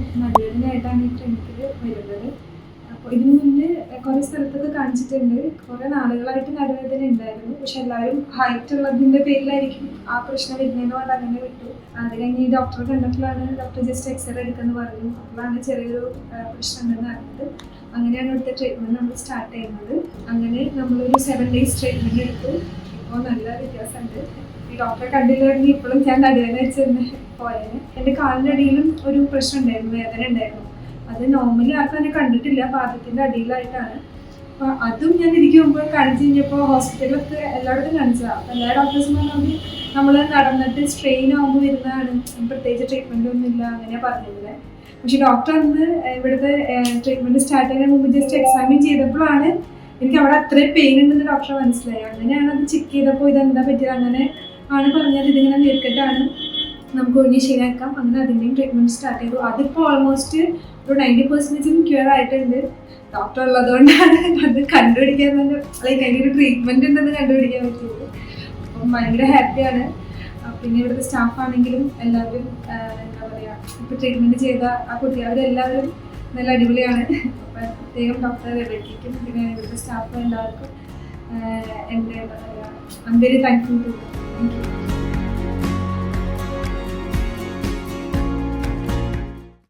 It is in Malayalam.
ഞാൻ നടുവേദനയായിട്ടാണ് ഈ ക്ലിനിക്കിൽ വരുന്നത്. അപ്പോൾ ഇതിനു മുന്നേ കുറേ സ്ഥലത്തൊക്കെ കാണിച്ചിട്ടുണ്ട്. കുറേ നാളുകളായിട്ട് നടുവേദന ഉണ്ടായിരുന്നു. പക്ഷെ എല്ലാവരും ഹൈറ്റ് ഉള്ളതിൻ്റെ പേരിലായിരിക്കും ആ പ്രശ്നം വരുന്നതെന്ന് പറഞ്ഞാൽ അങ്ങനെ വിട്ടു. അത് കഴിഞ്ഞ് ഈ ഡോക്ടറെ കണ്ടപ്പോഴാണ് ഡോക്ടർ ജസ്റ്റ് എക്സ്റേ എടുക്കുമെന്ന് പറഞ്ഞു. അപ്പോഴാണ് ചെറിയൊരു പ്രശ്നം ഉണ്ടെന്ന് അറിഞ്ഞത്. അങ്ങനെയാണ് ഇവിടുത്തെ ട്രീറ്റ്മെൻറ്റ് നമ്മൾ സ്റ്റാർട്ട് ചെയ്യുന്നത്. അങ്ങനെ നമ്മളൊരു 7 days ട്രീറ്റ്മെൻറ്റ് എടുത്തു. ഇപ്പോൾ നല്ല വ്യത്യാസമുണ്ട്. ഈ ഡോക്ടറെ കണ്ടില്ലായിരുന്നു ഇപ്പോഴും ഞാൻ നടുവേദന വെച്ച് തന്നെ പോയേനെ. എൻ്റെ കാലിൻ്റെ അടിയിലും ഒരു പ്രശ്നം ഉണ്ടായിരുന്നു, വേദന ഉണ്ടായിരുന്നു. അത് നോർമലി ആർക്കും തന്നെ കണ്ടിട്ടില്ല, പാദത്തിൻ്റെ അടിയിലായിട്ടാണ്. അപ്പോൾ അതും ഞാൻ ഇരിക്കും മുമ്പ് കാണിച്ച് കഴിഞ്ഞപ്പോൾ ഹോസ്പിറ്റലിലൊക്കെ എല്ലായിടത്തും കാണിച്ചതാണ്. അപ്പോൾ എല്ലാ ഡോക്ടേഴ്സും പറഞ്ഞാൽ നമ്മൾ നടന്നിട്ട് സ്ട്രെയിൻ ആകുമ്പോൾ വരുന്നതാണ്, പ്രത്യേകിച്ച് ട്രീറ്റ്മെൻ്റ് ഒന്നും ഇല്ല അങ്ങനെയാണ് പറഞ്ഞിരുന്നത്. പക്ഷേ ഡോക്ടർ അന്ന് ഇവിടുത്തെ ട്രീറ്റ്മെൻറ്റ് സ്റ്റാർട്ട് ചെയ്യുന്നതിന് മുമ്പ് ജസ്റ്റ് എക്സാമിൻ ചെയ്തപ്പോഴാണ് എനിക്ക് അവിടെ അത്രയും പെയിൻ ഉണ്ടെന്ന് ഡോക്ടറെ മനസ്സിലായി. അങ്ങനെയാണ് അത് ചെക്ക് ചെയ്തപ്പോൾ ഇതെന്താ പറ്റിയത്, അങ്ങനെ ആണ് പറഞ്ഞത് ഇതിങ്ങനെ നീർക്കെട്ടാണ്, നമുക്ക് ഒഴിഞ്ഞ് ശരിയാക്കാം. അങ്ങനെ അതിൻ്റെയും ട്രീറ്റ്മെൻറ്റ് സ്റ്റാർട്ട് ചെയ്തു. അതിപ്പോൾ ഓൾമോസ്റ്റ് ഒരു 90% ക്യൂർ ആയിട്ടുണ്ട്. ഡോക്ടർ ഉള്ളതുകൊണ്ടാണ് അത് കണ്ടുപിടിക്കാൻ തന്നെ, ലൈക്ക് അതിൻ്റെ ഒരു ട്രീറ്റ്മെൻറ്റ് ഉണ്ടെന്ന് കണ്ടുപിടിക്കാൻ പറ്റിയത്. അപ്പം ഭയങ്കര ഹാപ്പിയാണ്. പിന്നെ ഇവിടുത്തെ സ്റ്റാഫാണെങ്കിലും എല്ലാവരും എന്താ പറയുക, ഇപ്പോൾ ട്രീറ്റ്മെൻറ്റ് ചെയ്ത ആ കുട്ടി അവരെല്ലാവരും നല്ല അടിപൊളിയാണ്. അപ്പം പ്രത്യേകം ഡോക്ടർ റെബേക്കയ്ക്കും പിന്നെ ഇവിടുത്തെ സ്റ്റാഫ് എല്ലാവർക്കും എൻ്റെ എന്താ പറയുക, I am very thankful to. Thank U.